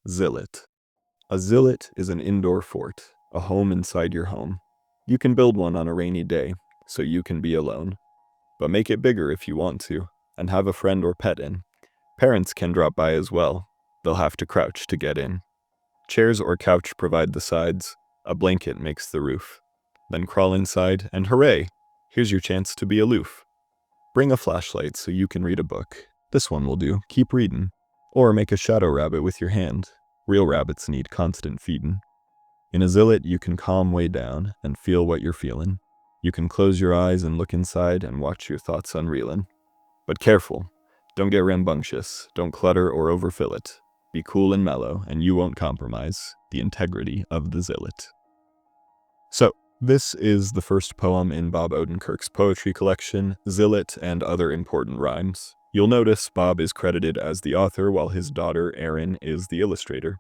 Zilot. A zilot is an indoor fort, a home inside your home. You can build one on a rainy day, so you can be alone. But make it bigger if you want to, and have a friend or pet in. Parents can drop by as well. They'll have to crouch to get in. Chairs or couch provide the sides. A blanket makes the roof. Then crawl inside, and hooray! Here's your chance to be aloof. Bring a flashlight so you can read a book. This one will do, keep readin'. Or make a shadow rabbit with your hand. Real rabbits need constant feedin'. In a zillet, you can calm way down and feel what you're feelin'. You can close your eyes and look inside and watch your thoughts unreelin'. But careful, don't get rambunctious, don't clutter or overfill it. Be cool and mellow, and you won't compromise the integrity of the zillet. So, this is the first poem in Bob Odenkirk's poetry collection, Zilot and Other Important Rhymes. You'll notice Bob is credited as the author while his daughter, Erin, is the illustrator.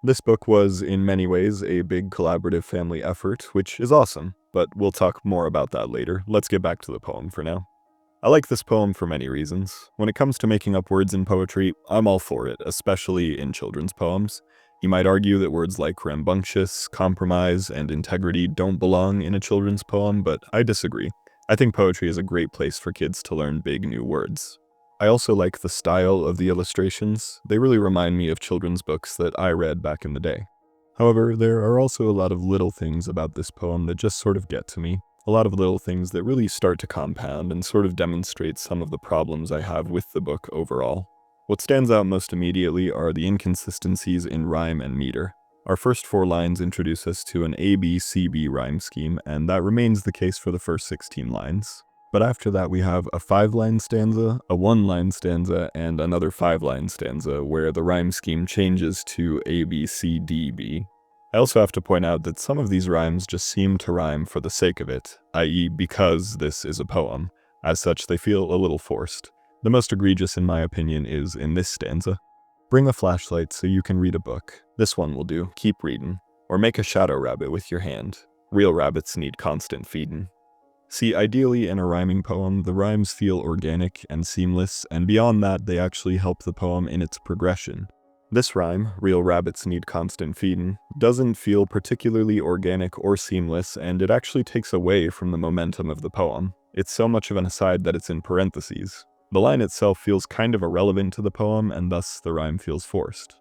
This book was, in many ways, a big collaborative family effort, which is awesome, but we'll talk more about that later. Let's get back to the poem for now. I like this poem for many reasons. When it comes to making up words in poetry, I'm all for it, especially in children's poems. You might argue that words like rambunctious, compromise, and integrity don't belong in a children's poem, but I disagree. I think poetry is a great place for kids to learn big new words. I also like the style of the illustrations. They really remind me of children's books that I read back in the day. However, there are also a lot of little things about this poem that just sort of get to me. A lot of little things that really start to compound and sort of demonstrate some of the problems I have with the book overall. What stands out most immediately are the inconsistencies in rhyme and meter. Our first 4 lines introduce us to an A-B-C-B rhyme scheme, and that remains the case for the first 16 lines. But after that we have a 5-line stanza, a 1-line stanza, and another 5-line stanza where the rhyme scheme changes to A-B-C-D-B. I also have to point out that some of these rhymes just seem to rhyme for the sake of it, i.e. because this is a poem. As such, they feel a little forced. The most egregious in my opinion is in this stanza. Bring a flashlight so you can read a book. This one will do, keep readin'. Or make a shadow rabbit with your hand. Real rabbits need constant feedin'. See, ideally in a rhyming poem, the rhymes feel organic and seamless, and beyond that, they actually help the poem in its progression. This rhyme, real rabbits need constant feedin', doesn't feel particularly organic or seamless, and it actually takes away from the momentum of the poem. It's so much of an aside that it's in parentheses. The line itself feels kind of irrelevant to the poem, and thus the rhyme feels forced.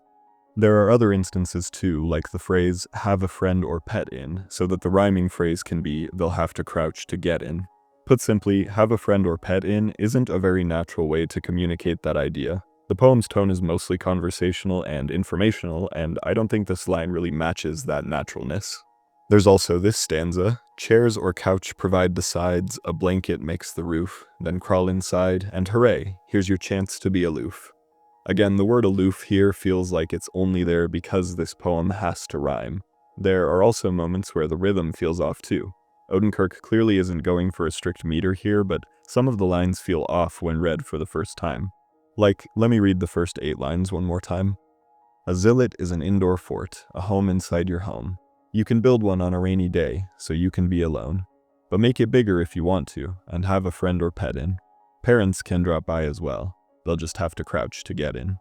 There are other instances too, like the phrase, have a friend or pet in, so that the rhyming phrase can be, they'll have to crouch to get in. Put simply, have a friend or pet in isn't a very natural way to communicate that idea. The poem's tone is mostly conversational and informational, and I don't think this line really matches that naturalness. There's also this stanza, chairs or couch provide the sides, a blanket makes the roof, then crawl inside, and hooray, here's your chance to be aloof. Again, the word aloof here feels like it's only there because this poem has to rhyme. There are also moments where the rhythm feels off too. Odenkirk clearly isn't going for a strict meter here, but some of the lines feel off when read for the first time. Like, let me read the first 8 lines one more time. A zillet is an indoor fort, a home inside your home. You can build one on a rainy day, so you can be alone. But make it bigger if you want to, and have a friend or pet in. Parents can drop by as well. They'll just have to crouch to get in.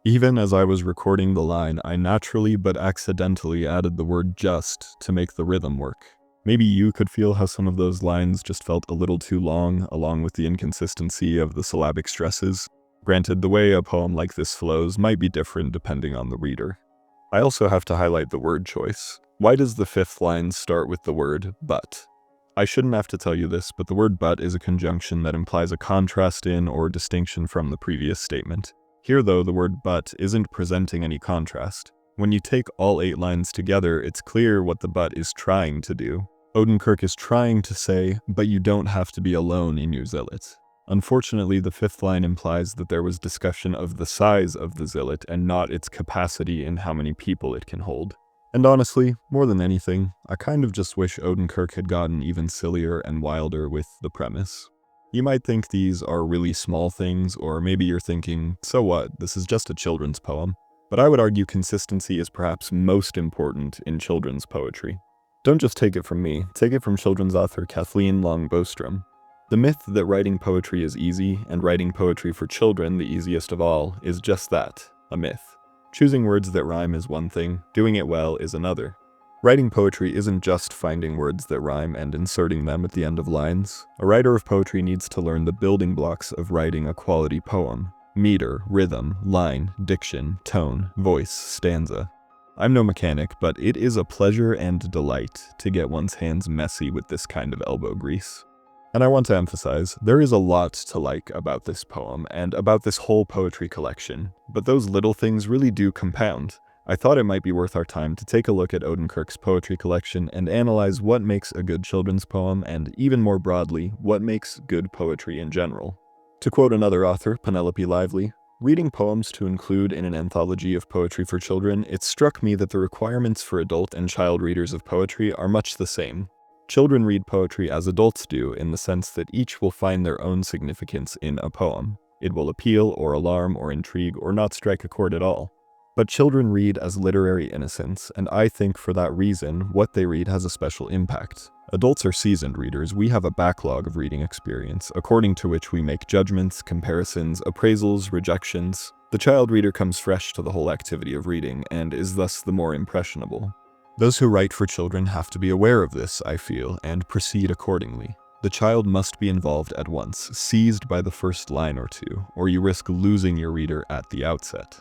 Even as I was recording the line, I naturally but accidentally added the word just to make the rhythm work. Maybe you could feel how some of those lines just felt a little too long, along with the inconsistency of the syllabic stresses. Granted, the way a poem like this flows might be different depending on the reader. I also have to highlight the word choice. Why does the 5th line start with the word but? I shouldn't have to tell you this, but the word but is a conjunction that implies a contrast in or distinction from the previous statement. Here though, the word but isn't presenting any contrast. When you take all 8 lines together, it's clear what the but is trying to do. Odenkirk is trying to say, but you don't have to be alone in your zillet. Unfortunately, the 5th line implies that there was discussion of the size of the zillet and not its capacity in how many people it can hold. And honestly, more than anything, I kind of just wish Odenkirk had gotten even sillier and wilder with the premise. You might think these are really small things, or maybe you're thinking, so what, this is just a children's poem. But I would argue consistency is perhaps most important in children's poetry. Don't just take it from me, take it from children's author Kathleen Long Bostrom. The myth that writing poetry is easy, and writing poetry for children the easiest of all, is just that, a myth. Choosing words that rhyme is one thing, doing it well is another. Writing poetry isn't just finding words that rhyme and inserting them at the end of lines. A writer of poetry needs to learn the building blocks of writing a quality poem: meter, rhythm, line, diction, tone, voice, stanza. I'm no mechanic, but it is a pleasure and delight to get one's hands messy with this kind of elbow grease. And I want to emphasize, there is a lot to like about this poem and about this whole poetry collection, but those little things really do compound. I thought it might be worth our time to take a look at Odenkirk's poetry collection and analyze what makes a good children's poem and, even more broadly, what makes good poetry in general. To quote another author, Penelope Lively, reading poems to include in an anthology of poetry for children, it struck me that the requirements for adult and child readers of poetry are much the same. Children read poetry as adults do, in the sense that each will find their own significance in a poem. It will appeal or alarm or intrigue or not strike a chord at all. But children read as literary innocents, and I think for that reason, what they read has a special impact. Adults are seasoned readers. We have a backlog of reading experience, according to which we make judgments, comparisons, appraisals, rejections. The child reader comes fresh to the whole activity of reading, and is thus the more impressionable. Those who write for children have to be aware of this, I feel, and proceed accordingly. The child must be involved at once, seized by the first line or two, or you risk losing your reader at the outset.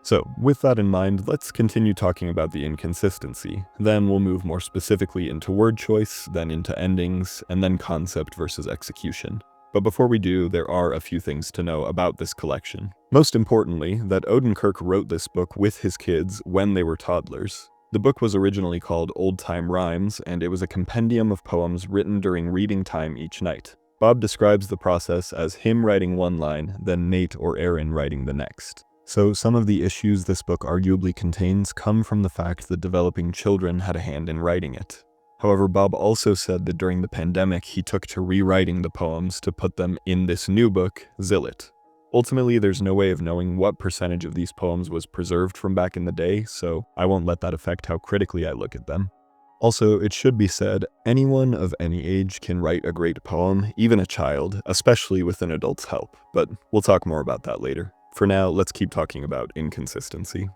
So, with that in mind, let's continue talking about the inconsistency. Then we'll move more specifically into word choice, then into endings, and then concept versus execution. But before we do, there are a few things to know about this collection. Most importantly, that Odenkirk wrote this book with his kids when they were toddlers. The book was originally called Old Time Rhymes, and it was a compendium of poems written during reading time each night. Bob describes the process as him writing one line, then Nate or Aaron writing the next. So some of the issues this book arguably contains come from the fact that developing children had a hand in writing it. However, Bob also said that during the pandemic he took to rewriting the poems to put them in this new book, Zilot. Ultimately, there's no way of knowing what percentage of these poems was preserved from back in the day, so I won't let that affect how critically I look at them. Also, it should be said, anyone of any age can write a great poem, even a child, especially with an adult's help, but we'll talk more about that later. For now, let's keep talking about inconsistency.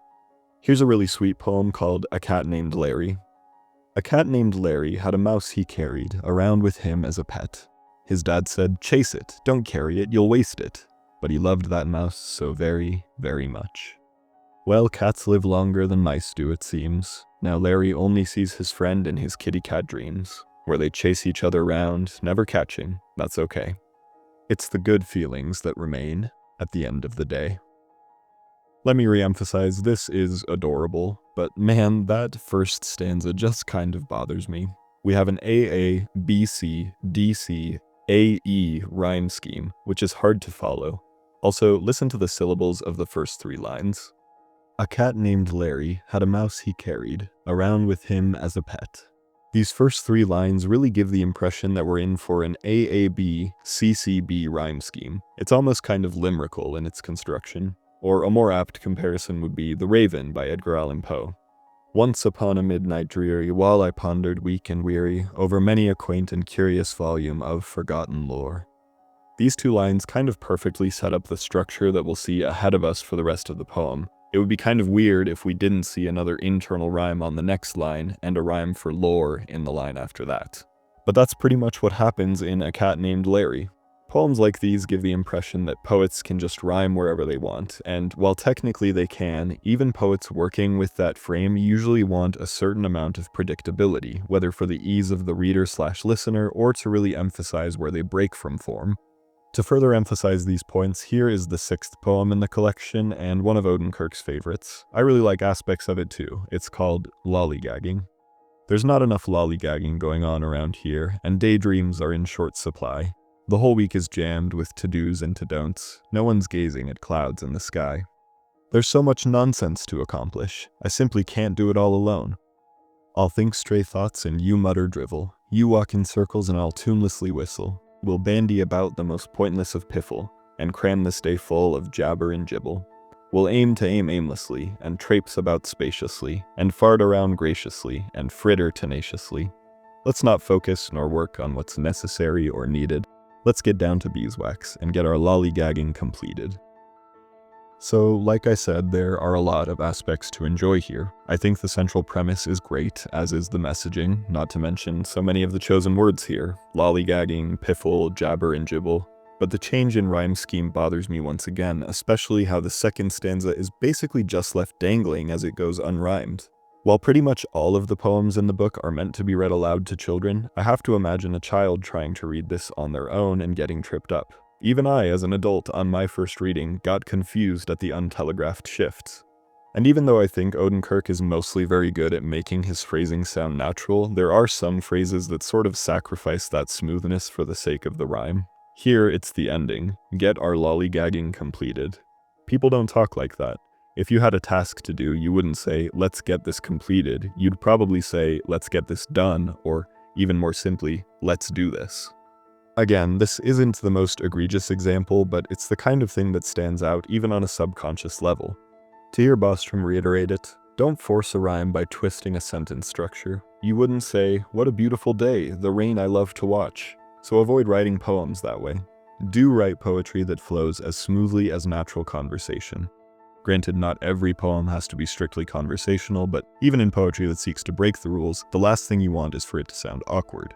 Here's a really sweet poem called A Cat Named Larry. A cat named Larry had a mouse he carried around with him as a pet. His dad said, "Chase it, don't carry it, you'll waste it." But he loved that mouse so very, very much. Well, cats live longer than mice do, it seems. Now Larry only sees his friend in his kitty cat dreams, where they chase each other around, never catching. That's okay. It's the good feelings that remain at the end of the day. Let me re-emphasize, this is adorable, but man, that first stanza just kind of bothers me. We have an AA, BC, DC, AE rhyme scheme, which is hard to follow. Also, listen to the syllables of the first three lines. A cat named Larry had a mouse he carried around with him as a pet. These first three lines really give the impression that we're in for an AAB, CCB rhyme scheme. It's almost kind of limerickal in its construction. Or a more apt comparison would be The Raven by Edgar Allan Poe. Once upon a midnight dreary, while I pondered weak and weary over many a quaint and curious volume of forgotten lore. These two lines kind of perfectly set up the structure that we'll see ahead of us for the rest of the poem. It would be kind of weird if we didn't see another internal rhyme on the next line and a rhyme for lore in the line after that. But that's pretty much what happens in A Cat Named Larry. Poems like these give the impression that poets can just rhyme wherever they want, and while technically they can, even poets working with that frame usually want a certain amount of predictability, whether for the ease of the reader/listener or to really emphasize where they break from form. To further emphasize these points, here is the sixth poem in the collection, and one of Odenkirk's favorites. I really like aspects of it too. It's called Lollygagging. There's not enough lollygagging going on around here, and daydreams are in short supply. The whole week is jammed with to-dos and to-don'ts. No one's gazing at clouds in the sky. There's so much nonsense to accomplish. I simply can't do it all alone. I'll think stray thoughts and you mutter drivel. You walk in circles and I'll tunelessly whistle. We'll bandy about the most pointless of piffle, and cram this day full of jabber and jibble. We'll aim to aim aimlessly, and traipse about spaciously, and fart around graciously, and fritter tenaciously. Let's not focus nor work on what's necessary or needed. Let's get down to beeswax, and get our lollygagging completed. So, like I said, there are a lot of aspects to enjoy here. I think the central premise is great, as is the messaging, not to mention so many of the chosen words here: lollygagging, piffle, jabber, and jibble. But the change in rhyme scheme bothers me once again, especially how the second stanza is basically just left dangling as it goes unrhymed. While pretty much all of the poems in the book are meant to be read aloud to children, I have to imagine a child trying to read this on their own and getting tripped up. Even I, as an adult on my first reading, got confused at the untelegraphed shifts. And even though I think Odenkirk is mostly very good at making his phrasing sound natural, there are some phrases that sort of sacrifice that smoothness for the sake of the rhyme. Here, it's the ending: get our lollygagging completed. People don't talk like that. If you had a task to do, you wouldn't say, let's get this completed. You'd probably say, let's get this done, or even more simply, let's do this. Again, this isn't the most egregious example, but it's the kind of thing that stands out even on a subconscious level. To hear Bostrom reiterate it, don't force a rhyme by twisting a sentence structure. You wouldn't say, what a beautiful day, the rain I love to watch. So avoid writing poems that way. Do write poetry that flows as smoothly as natural conversation. Granted, not every poem has to be strictly conversational, but even in poetry that seeks to break the rules, the last thing you want is for it to sound awkward.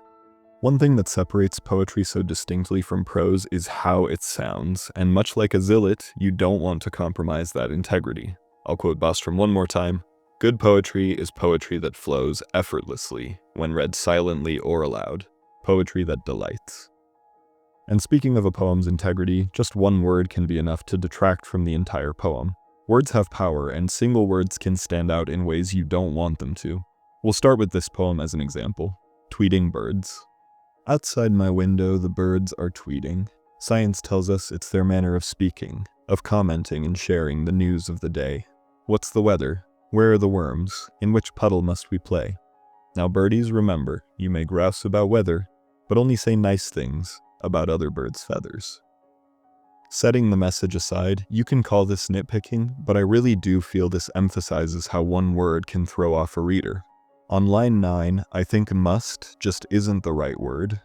One thing that separates poetry so distinctly from prose is how it sounds, and much like a Zilot, you don't want to compromise that integrity. I'll quote Bostrom one more time: good poetry is poetry that flows effortlessly, when read silently or aloud. Poetry that delights. And speaking of a poem's integrity, just one word can be enough to detract from the entire poem. Words have power, and single words can stand out in ways you don't want them to. We'll start with this poem as an example: tweeting birds. Outside my window, the birds are tweeting. Science tells us it's their manner of speaking, of commenting and sharing the news of the day. What's the weather? Where are the worms? In which puddle must we play? Now birdies, remember, you may grouse about weather, but only say nice things about other birds' feathers. Setting the message aside, you can call this nitpicking, but I really do feel this emphasizes how one word can throw off a reader. On line 9, I think must just isn't the right word.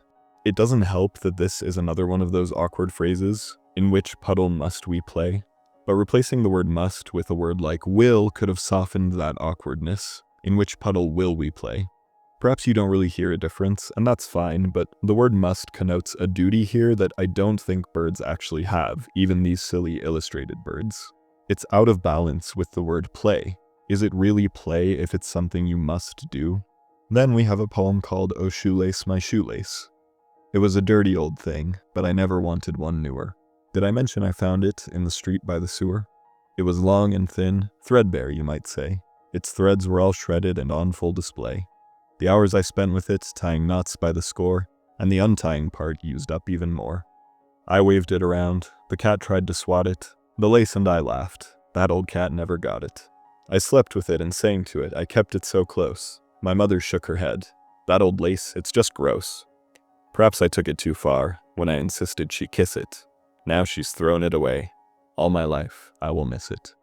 It doesn't help that this is another one of those awkward phrases: in which puddle must we play? But replacing the word must with a word like will could have softened that awkwardness. In which puddle will we play? Perhaps you don't really hear a difference, and that's fine, but the word must connotes a duty here that I don't think birds actually have, even these silly illustrated birds. It's out of balance with the word play. Is it really play if it's something you must do? Then we have a poem called "Oh Shoelace, My Shoelace." It was a dirty old thing, but I never wanted one newer. Did I mention I found it in the street by the sewer? It was long and thin, threadbare you might say. Its threads were all shredded and on full display. The hours I spent with it, tying knots by the score, and the untying part used up even more. I waved it around, the cat tried to swat it, the lace and I laughed. That old cat never got it. I slept with it and sang to it, I kept it so close. My mother shook her head. That old lace, it's just gross. Perhaps I took it too far, when I insisted she kiss it. Now she's thrown it away. All my life, I will miss it.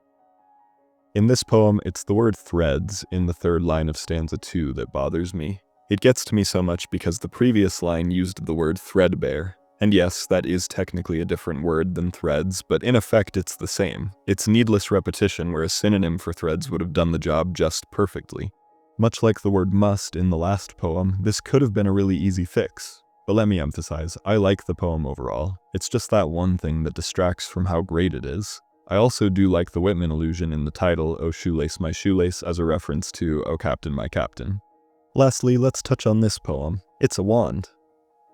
In this poem, it's the word threads in the third line of stanza 2 that bothers me. It gets to me so much because the previous line used the word threadbare. And yes, that is technically a different word than threads, but in effect it's the same. It's needless repetition where a synonym for threads would have done the job just perfectly. Much like the word must in the last poem, this could have been a really easy fix. But let me emphasize, I like the poem overall. It's just that one thing that distracts from how great it is. I also do like the Whitman allusion in the title, "Oh Shoelace, My Shoelace," as a reference to "Oh Captain, My Captain." Lastly, let's touch on this poem. It's a wand.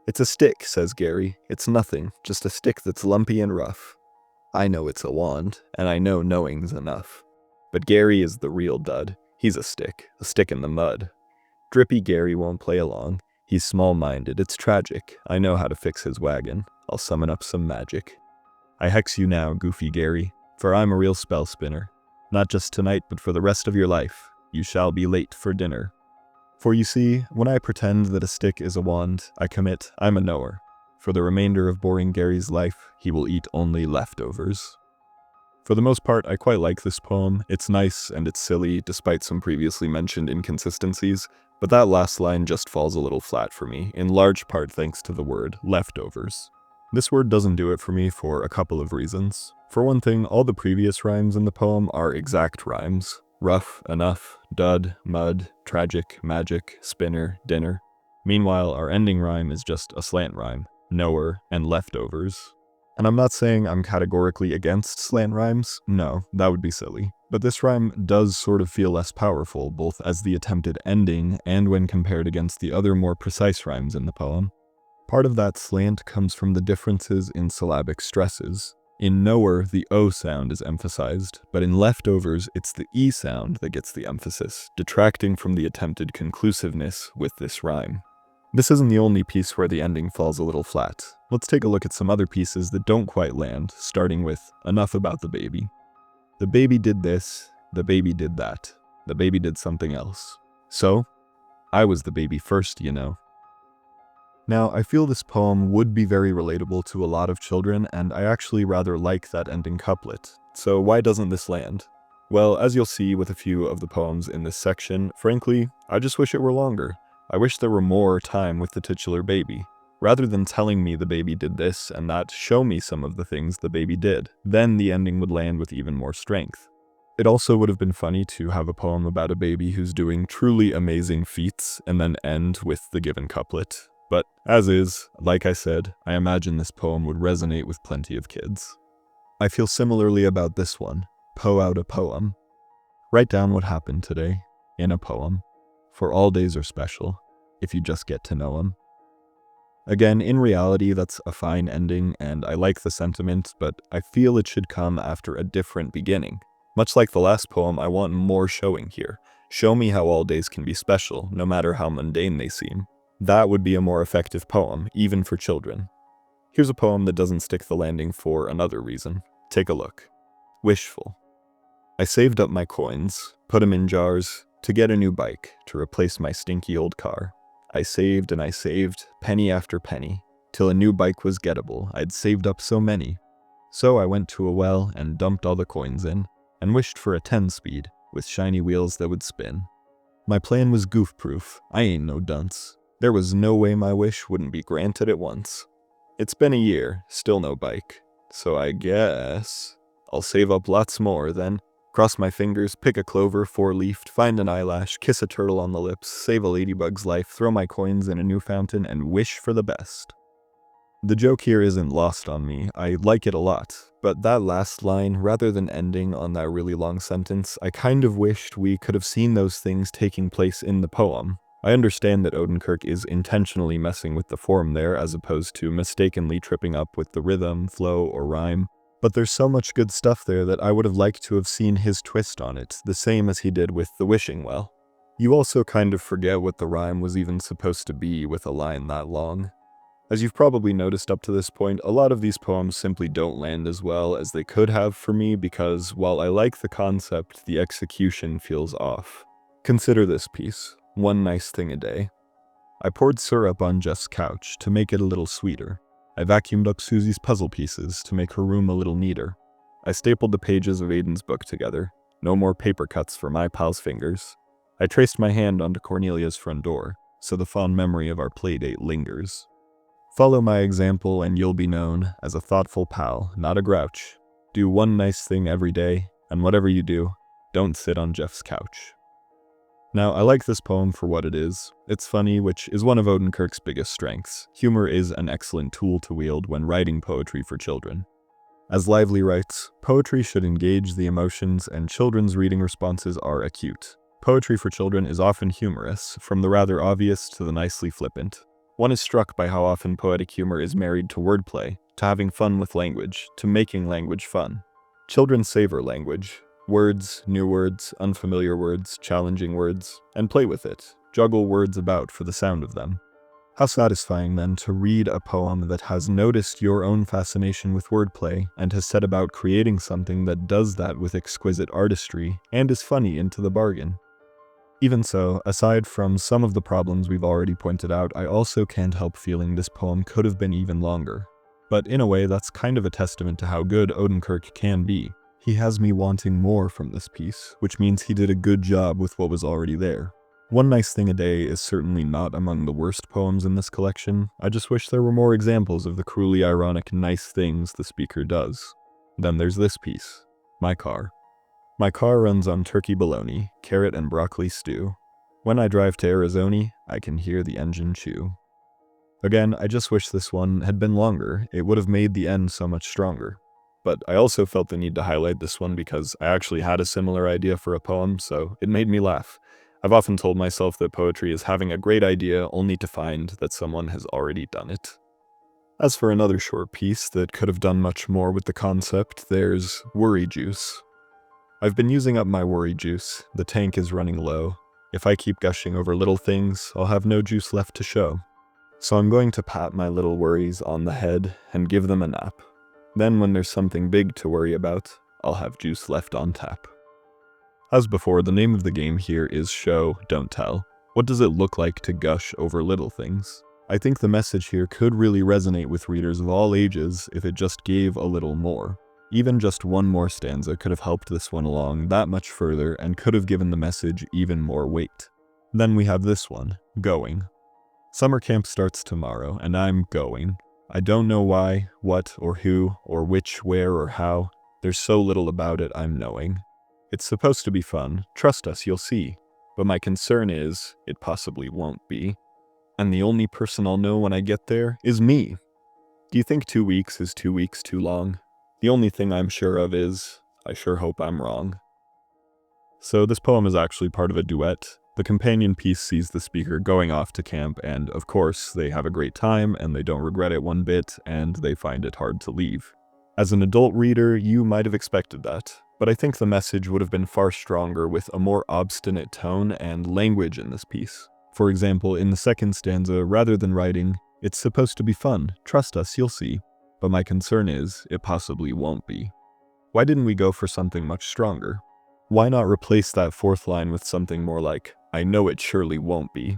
"It's a stick," says Gary. "It's nothing, just a stick that's lumpy and rough." I know it's a wand, and I know knowing's enough. But Gary is the real dud. He's a stick in the mud. Drippy Gary won't play along. He's small-minded, it's tragic. I know how to fix his wagon. I'll summon up some magic. I hex you now, goofy Gary, for I'm a real spell spinner. Not just tonight, but for the rest of your life. You shall be late for dinner. For you see, when I pretend that a stick is a wand, I commit I'm a knower. For the remainder of boring Gary's life, he will eat only leftovers. For the most part, I quite like this poem. It's nice and it's silly, despite some previously mentioned inconsistencies, but that last line just falls a little flat for me, in large part thanks to the word leftovers. This word doesn't do it for me for a couple of reasons. For one thing, all the previous rhymes in the poem are exact rhymes. Rough, enough, dud, mud, tragic, magic, spinner, dinner. Meanwhile, our ending rhyme is just a slant rhyme, knower, and leftovers. And I'm not saying I'm categorically against slant rhymes, no, that would be silly. But this rhyme does sort of feel less powerful, both as the attempted ending and when compared against the other more precise rhymes in the poem. Part of that slant comes from the differences in syllabic stresses. In knower, the O sound is emphasized, but in leftovers, it's the E sound that gets the emphasis, detracting from the attempted conclusiveness with this rhyme. This isn't the only piece where the ending falls a little flat. Let's take a look at some other pieces that don't quite land, starting with enough about the baby. The baby did this, the baby did that, the baby did something else. So, I was the baby first, you know. Now, I feel this poem would be very relatable to a lot of children, and I actually rather like that ending couplet. So why doesn't this land? Well, as you'll see with a few of the poems in this section, frankly, I just wish it were longer. I wish there were more time with the titular baby. Rather than telling me the baby did this and that, show me some of the things the baby did. Then the ending would land with even more strength. It also would have been funny to have a poem about a baby who's doing truly amazing feats and then end with the given couplet. But as is, like I said, I imagine this poem would resonate with plenty of kids. I feel similarly about this one. Po out a poem. Write down what happened today, in a poem. For all days are special, if you just get to know 'em. Again, in reality, that's a fine ending, and I like the sentiment, but I feel it should come after a different beginning. Much like the last poem, I want more showing here. Show me how all days can be special, no matter how mundane they seem. That would be a more effective poem, even for children. Here's a poem that doesn't stick the landing for another reason. Take a look. Wishful. I saved up my coins, put 'em in jars, to get a new bike, to replace my stinky old car. I saved and I saved, penny after penny, till a new bike was gettable. I'd saved up so many. So I went to a well and dumped all the coins in, and wished for a 10-speed, with shiny wheels that would spin. My plan was goof-proof, I ain't no dunce. There was no way my wish wouldn't be granted at once. It's been a year, still no bike, so I guess I'll save up lots more, then cross my fingers, pick a clover, four-leafed, find an eyelash, kiss a turtle on the lips, save a ladybug's life, throw my coins in a new fountain, and wish for the best. The joke here isn't lost on me, I like it a lot, but that last line, rather than ending on that really long sentence, I kind of wished we could have seen those things taking place in the poem. I understand that Odenkirk is intentionally messing with the form there as opposed to mistakenly tripping up with the rhythm, flow, or rhyme, but there's so much good stuff there that I would have liked to have seen his twist on it, the same as he did with the wishing well. You also kind of forget what the rhyme was even supposed to be with a line that long. As you've probably noticed up to this point, a lot of these poems simply don't land as well as they could have for me because, while I like the concept, the execution feels off. Consider this piece. One nice thing a day. I poured syrup on Jeff's couch to make it a little sweeter. I vacuumed up Susie's puzzle pieces to make her room a little neater. I stapled the pages of Aiden's book together. No more paper cuts for my pal's fingers. I traced my hand onto Cornelia's front door, so the fond memory of our playdate lingers. Follow my example and you'll be known as a thoughtful pal, not a grouch. Do one nice thing every day, and whatever you do, don't sit on Jeff's couch. Now, I like this poem for what it is. It's funny, which is one of Odenkirk's biggest strengths. Humor is an excellent tool to wield when writing poetry for children. As Lively writes, poetry should engage the emotions and children's reading responses are acute. Poetry for children is often humorous, from the rather obvious to the nicely flippant. One is struck by how often poetic humor is married to wordplay, to having fun with language, to making language fun. Children savor language. Words, new words, unfamiliar words, challenging words, and play with it. Juggle words about for the sound of them. How satisfying, then, to read a poem that has noticed your own fascination with wordplay and has set about creating something that does that with exquisite artistry and is funny into the bargain. Even so, aside from some of the problems we've already pointed out, I also can't help feeling this poem could have been even longer. But in a way, that's kind of a testament to how good Odenkirk can be. He has me wanting more from this piece, which means he did a good job with what was already there. One Nice Thing a Day is certainly not among the worst poems in this collection. I just wish there were more examples of the cruelly ironic nice things the speaker does. Then there's this piece. My car. My car runs on turkey bologna, carrot and broccoli stew. When I drive to Arizona, I can hear the engine chew. Again, I just wish this one had been longer. It would have made the end so much stronger. But I also felt the need to highlight this one because I actually had a similar idea for a poem, so it made me laugh. I've often told myself that poetry is having a great idea only to find that someone has already done it. As for another short piece that could have done much more with the concept, there's worry juice. I've been using up my worry juice. The tank is running low. If I keep gushing over little things, I'll have no juice left to show. So I'm going to pat my little worries on the head and give them a nap. Then when there's something big to worry about, I'll have juice left on tap. As before, the name of the game here is Show, Don't Tell. What does it look like to gush over little things? I think the message here could really resonate with readers of all ages if it just gave a little more. Even just one more stanza could have helped this one along that much further and could have given the message even more weight. Then we have this one, Going. Summer camp starts tomorrow, and I'm going. I don't know why, what, or who, or which, where, or how. There's so little about it I'm knowing. It's supposed to be fun, trust us, you'll see. But my concern is, it possibly won't be. And the only person I'll know when I get there is me. Do you think 2 weeks is 2 weeks too long? The only thing I'm sure of is, I sure hope I'm wrong. So this poem is actually part of a duet. The companion piece sees the speaker going off to camp, and of course, they have a great time, and they don't regret it one bit, and they find it hard to leave. As an adult reader, you might have expected that, but I think the message would have been far stronger with a more obstinate tone and language in this piece. For example, in the second stanza, rather than writing, "It's supposed to be fun, trust us, you'll see," but my concern is, it possibly won't be. Why didn't we go for something much stronger? Why not replace that fourth line with something more like, "I know it surely won't be"?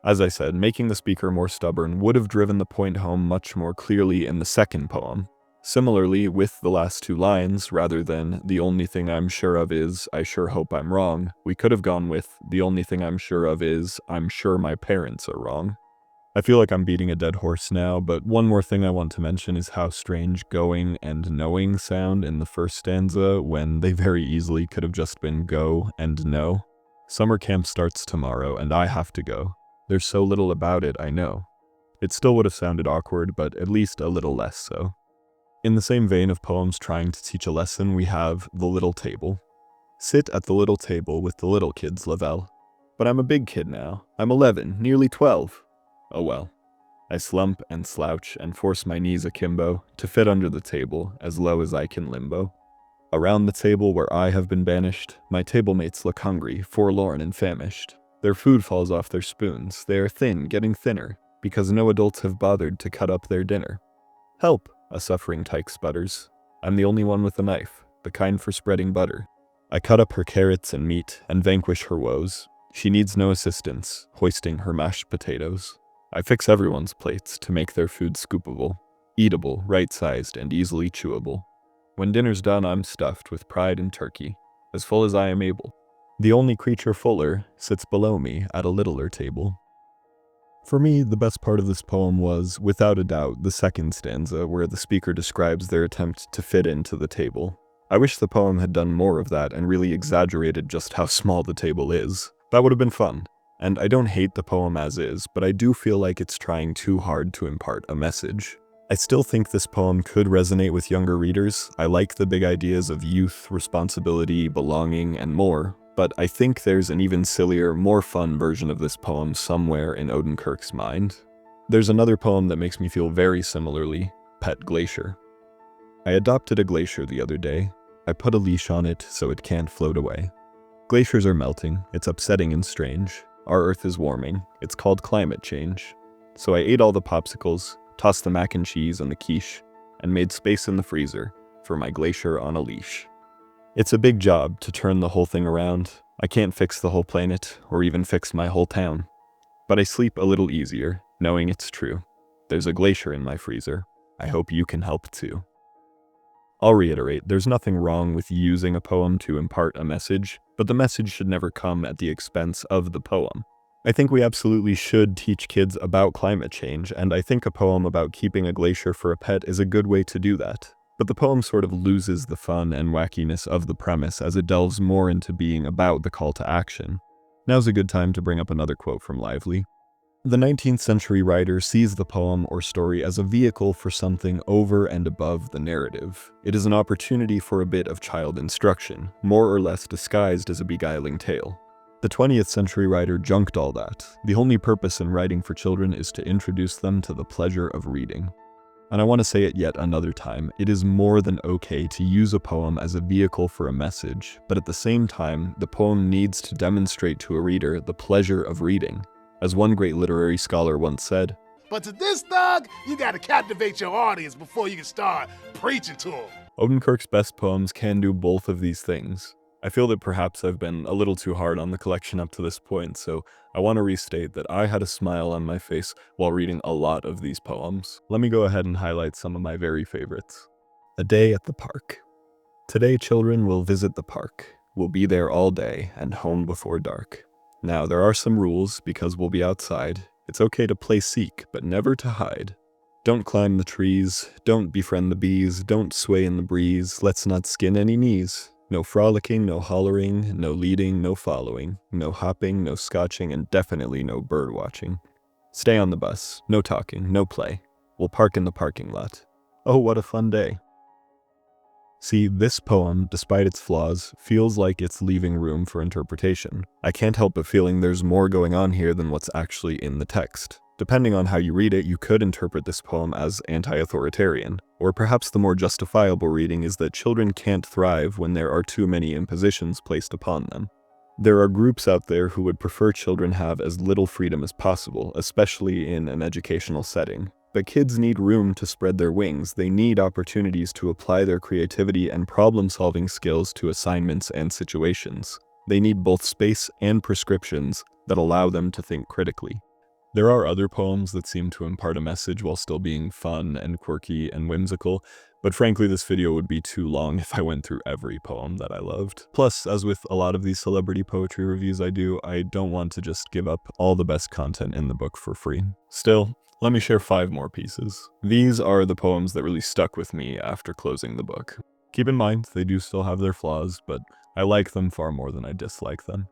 As I said, making the speaker more stubborn would have driven the point home much more clearly in the second poem. Similarly, with the last two lines, rather than "the only thing I'm sure of is, I sure hope I'm wrong," we could have gone with "the only thing I'm sure of is, I'm sure my parents are wrong." I feel like I'm beating a dead horse now, but one more thing I want to mention is how strange going and knowing sound in the first stanza when they very easily could have just been go and know. Summer camp starts tomorrow and I have to go. There's so little about it, I know. It still would have sounded awkward, but at least a little less so. In the same vein of poems trying to teach a lesson, we have The Little Table. Sit at the little table with the little kids, Lavelle. But I'm a big kid now. I'm 11, nearly 12. Oh well. I slump and slouch and force my knees akimbo to fit under the table as low as I can limbo. Around the table where I have been banished, my table mates look hungry, forlorn and famished. Their food falls off their spoons. They are thin, getting thinner, because no adults have bothered to cut up their dinner. Help, a suffering tyke sputters. I'm the only one with a knife, the kind for spreading butter. I cut up her carrots and meat and vanquish her woes. She needs no assistance, hoisting her mashed potatoes. I fix everyone's plates to make their food scoopable, eatable, right-sized, and easily chewable. When dinner's done, I'm stuffed with pride and turkey, as full as I am able. The only creature fuller sits below me at a littler table. For me, the best part of this poem was, without a doubt, the second stanza, where the speaker describes their attempt to fit into the table. I wish the poem had done more of that and really exaggerated just how small the table is. That would have been fun. And I don't hate the poem as is, but I do feel like it's trying too hard to impart a message. I still think this poem could resonate with younger readers. I like the big ideas of youth, responsibility, belonging, and more, but I think there's an even sillier, more fun version of this poem somewhere in Odenkirk's mind. There's another poem that makes me feel very similarly, Pet Glacier. I adopted a glacier the other day. I put a leash on it so it can't float away. Glaciers are melting, it's upsetting and strange. Our Earth is warming. It's called climate change. So I ate all the popsicles, tossed the mac and cheese and the quiche, and made space in the freezer for my glacier on a leash. It's a big job to turn the whole thing around. I can't fix the whole planet, or even fix my whole town. But I sleep a little easier, knowing it's true. There's a glacier in my freezer. I hope you can help too. I'll reiterate, there's nothing wrong with using a poem to impart a message, but the message should never come at the expense of the poem. I think we absolutely should teach kids about climate change, and I think a poem about keeping a glacier for a pet is a good way to do that. But the poem sort of loses the fun and wackiness of the premise as it delves more into being about the call to action. Now's a good time to bring up another quote from Lively. The 19th century writer sees the poem or story as a vehicle for something over and above the narrative. It is an opportunity for a bit of child instruction, more or less disguised as a beguiling tale. The 20th century writer junked all that. The only purpose in writing for children is to introduce them to the pleasure of reading. And I want to say it yet another time, it is more than okay to use a poem as a vehicle for a message, but at the same time, the poem needs to demonstrate to a reader the pleasure of reading. As one great literary scholar once said, "But to this thug, you gotta captivate your audience before you can start preaching to them." Odenkirk's best poems can do both of these things. I feel that perhaps I've been a little too hard on the collection up to this point, so I want to restate that I had a smile on my face while reading a lot of these poems. Let me go ahead and highlight some of my very favorites. A Day at the Park. Today children will visit the park. We'll be there all day and home before dark. Now there are some rules because we'll be outside. It's okay to play seek, but never to hide. Don't climb the trees, don't befriend the bees, don't sway in the breeze, let's not skin any knees. No frolicking, no hollering, no leading, no following, no hopping, no scotching, and definitely no bird watching. Stay on the bus, no talking, no play. We'll park in the parking lot. Oh, what a fun day. See, this poem, despite its flaws, feels like it's leaving room for interpretation. I can't help but feeling there's more going on here than what's actually in the text. Depending on how you read it, you could interpret this poem as anti-authoritarian, or perhaps the more justifiable reading is that children can't thrive when there are too many impositions placed upon them. There are groups out there who would prefer children have as little freedom as possible, especially in an educational setting. But kids need room to spread their wings. They need opportunities to apply their creativity and problem-solving skills to assignments and situations. They need both space and prescriptions that allow them to think critically. There are other poems that seem to impart a message while still being fun and quirky and whimsical, but frankly this video would be too long if I went through every poem that I loved. Plus, as with a lot of these celebrity poetry reviews I do, I don't want to just give up all the best content in the book for free. Still, let me share 5 more pieces. These are the poems that really stuck with me after closing the book. Keep in mind, they do still have their flaws, but I like them far more than I dislike them.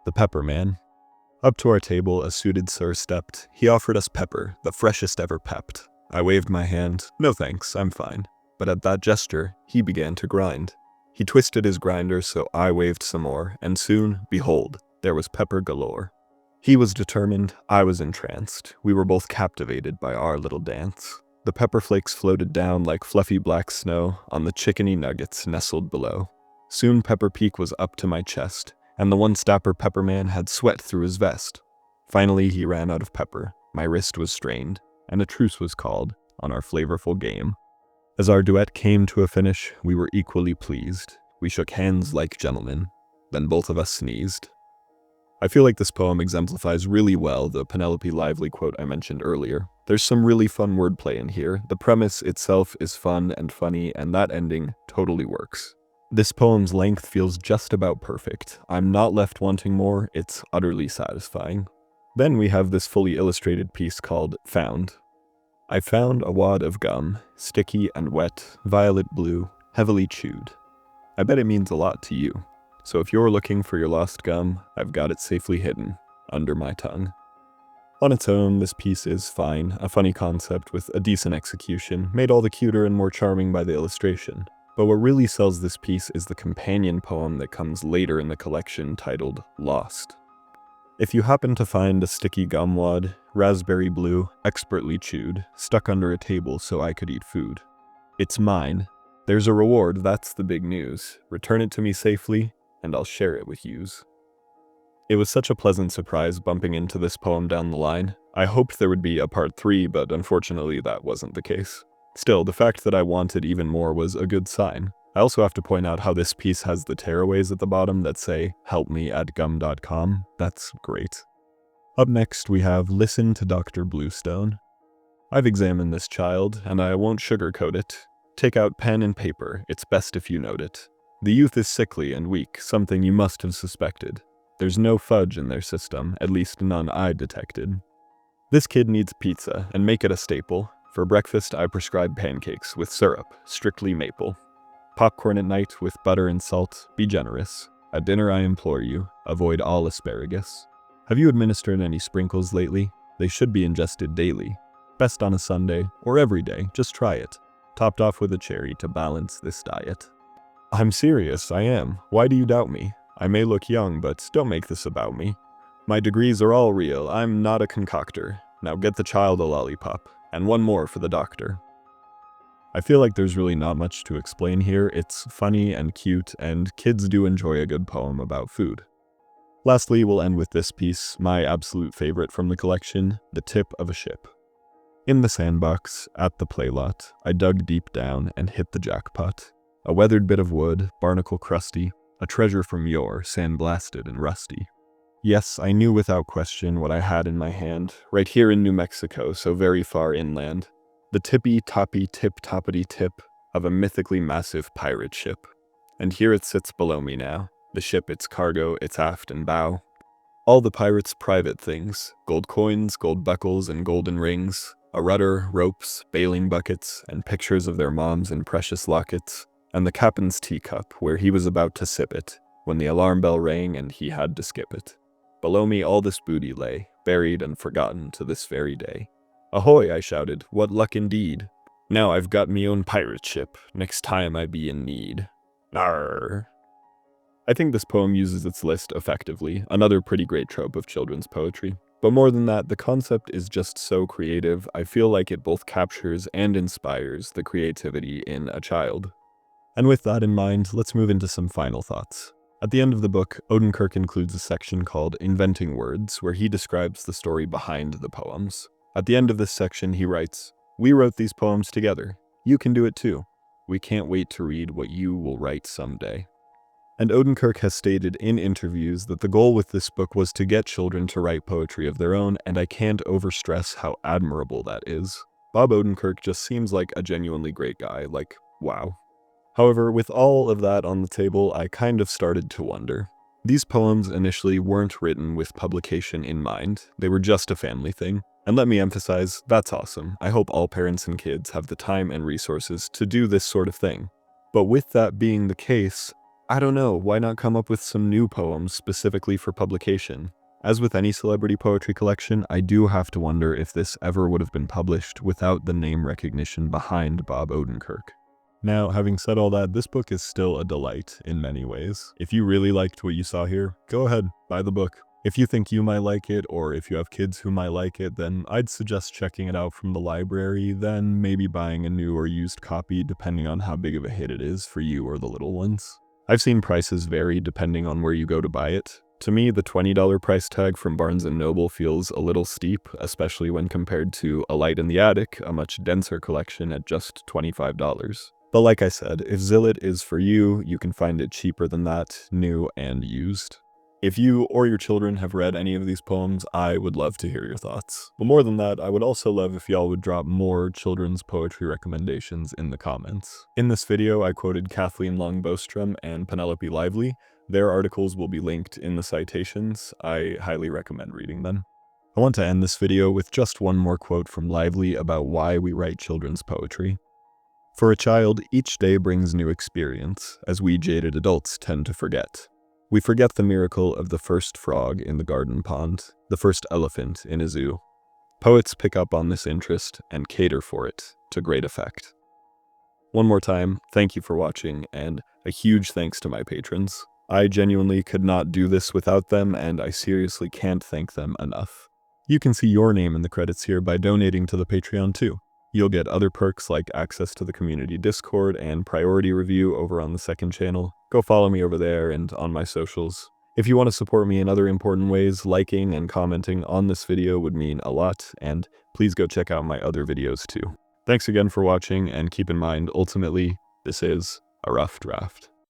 The Pepper Man. Up to our table a suited sir stepped. He offered us pepper, the freshest ever pepped. I waved my hand. No thanks, I'm fine. But at that gesture, he began to grind. He twisted his grinder, so I waved some more, and soon, behold, there was pepper galore. He was determined, I was entranced. We were both captivated by our little dance. The pepper flakes floated down like fluffy black snow on the chickeny nuggets nestled below. Soon Pepper Peak was up to my chest, and the one-stopper Pepperman had sweat through his vest. Finally, he ran out of pepper. My wrist was strained, and a truce was called on our flavorful game. As our duet came to a finish, we were equally pleased. We shook hands like gentlemen. Then both of us sneezed. I feel like this poem exemplifies really well the Penelope Lively quote I mentioned earlier. There's some really fun wordplay in here. The premise itself is fun and funny, and that ending totally works. This poem's length feels just about perfect. I'm not left wanting more, it's utterly satisfying. Then we have this fully illustrated piece called Found. I found a wad of gum, sticky and wet, violet blue, heavily chewed. I bet it means a lot to you. So if you're looking for your lost gum, I've got it safely hidden, under my tongue. On its own, this piece is fine, a funny concept with a decent execution, made all the cuter and more charming by the illustration. But what really sells this piece is the companion poem that comes later in the collection titled Lost. If you happen to find a sticky gum wad, raspberry blue, expertly chewed, stuck under a table so I could eat food, it's mine. There's a reward, that's the big news. Return it to me safely, and I'll share it with yous. It was such a pleasant surprise bumping into this poem down the line. I hoped there would be a part 3, but unfortunately that wasn't the case. Still, the fact that I wanted even more was a good sign. I also have to point out how this piece has the tearaways at the bottom that say, helpme@gum.com. That's great. Up next we have Listen to Dr. Bluestone. I've examined this child, and I won't sugarcoat it. Take out pen and paper, it's best if you note it. The youth is sickly and weak, something you must have suspected. There's no fudge in their system, at least none I detected. This kid needs pizza, and make it a staple. For breakfast, I prescribe pancakes with syrup, strictly maple. Popcorn at night with butter and salt, be generous. At dinner, I implore you, avoid all asparagus. Have you administered any sprinkles lately? They should be ingested daily. Best on a Sunday, or every day, just try it. Topped off with a cherry to balance this diet. I'm serious, I am. Why do you doubt me? I may look young, but don't make this about me. My degrees are all real, I'm not a concoctor. Now get the child a lollipop, and one more for the doctor. I feel like there's really not much to explain here. It's funny and cute, and kids do enjoy a good poem about food. Lastly, we'll end with this piece, my absolute favorite from the collection, The Tip of a Ship. In the sandbox, at the playlot, I dug deep down and hit the jackpot. A weathered bit of wood, barnacle crusty, a treasure from yore, sandblasted and rusty. Yes, I knew without question what I had in my hand, right here in New Mexico, so very far inland. The tippy-toppy tip-toppity tip of a mythically massive pirate ship. And here it sits below me now, the ship, its cargo, its aft and bow. All the pirates' private things, gold coins, gold buckles, and golden rings, a rudder, ropes, bailing buckets, and pictures of their moms in precious lockets, and the captain's teacup where he was about to sip it, when the alarm bell rang and he had to skip it. Below me all this booty lay, buried and forgotten to this very day. Ahoy, I shouted, what luck indeed! Now I've got me own pirate ship, next time I be in need. Arr! I think this poem uses its list effectively, another pretty great trope of children's poetry. But more than that, the concept is just so creative, I feel like it both captures and inspires the creativity in a child. And with that in mind, let's move into some final thoughts. At the end of the book, Odenkirk includes a section called Inventing Words, where he describes the story behind the poems. At the end of this section, he writes, "We wrote these poems together. You can do it too. We can't wait to read what you will write someday." And Odenkirk has stated in interviews that the goal with this book was to get children to write poetry of their own, and I can't overstress how admirable that is. Bob Odenkirk just seems like a genuinely great guy, like, wow. However, with all of that on the table, I kind of started to wonder. These poems initially weren't written with publication in mind, they were just a family thing. And let me emphasize, that's awesome. I hope all parents and kids have the time and resources to do this sort of thing. But with that being the case, I don't know, why not come up with some new poems specifically for publication? As with any celebrity poetry collection, I do have to wonder if this ever would have been published without the name recognition behind Bob Odenkirk. Now, having said all that, this book is still a delight in many ways. If you really liked what you saw here, go ahead, buy the book. If you think you might like it, or if you have kids who might like it, then I'd suggest checking it out from the library, then maybe buying a new or used copy depending on how big of a hit it is for you or the little ones. I've seen prices vary depending on where you go to buy it. To me, the $20 price tag from Barnes & Noble feels a little steep, especially when compared to A Light in the Attic, a much denser collection at just $25. But like I said, if Zilot is for you, you can find it cheaper than that, new and used. If you or your children have read any of these poems, I would love to hear your thoughts. But more than that, I would also love if y'all would drop more children's poetry recommendations in the comments. In this video, I quoted Kathleen Long Bostrom and Penelope Lively. Their articles will be linked in the citations. I highly recommend reading them. I want to end this video with just one more quote from Lively about why we write children's poetry. "For a child, each day brings new experience, as we jaded adults tend to forget. We forget the miracle of the first frog in the garden pond, the first elephant in a zoo. Poets pick up on this interest and cater for it to great effect." One more time, thank you for watching, and a huge thanks to my patrons. I genuinely could not do this without them, and I seriously can't thank them enough. You can see your name in the credits here by donating to the Patreon too. You'll get other perks like access to the community Discord and priority review over on the second channel. Go follow me over there and on my socials. If you want to support me in other important ways, liking and commenting on this video would mean a lot, and please go check out my other videos too. Thanks again for watching, and keep in mind, ultimately, this is a rough draft.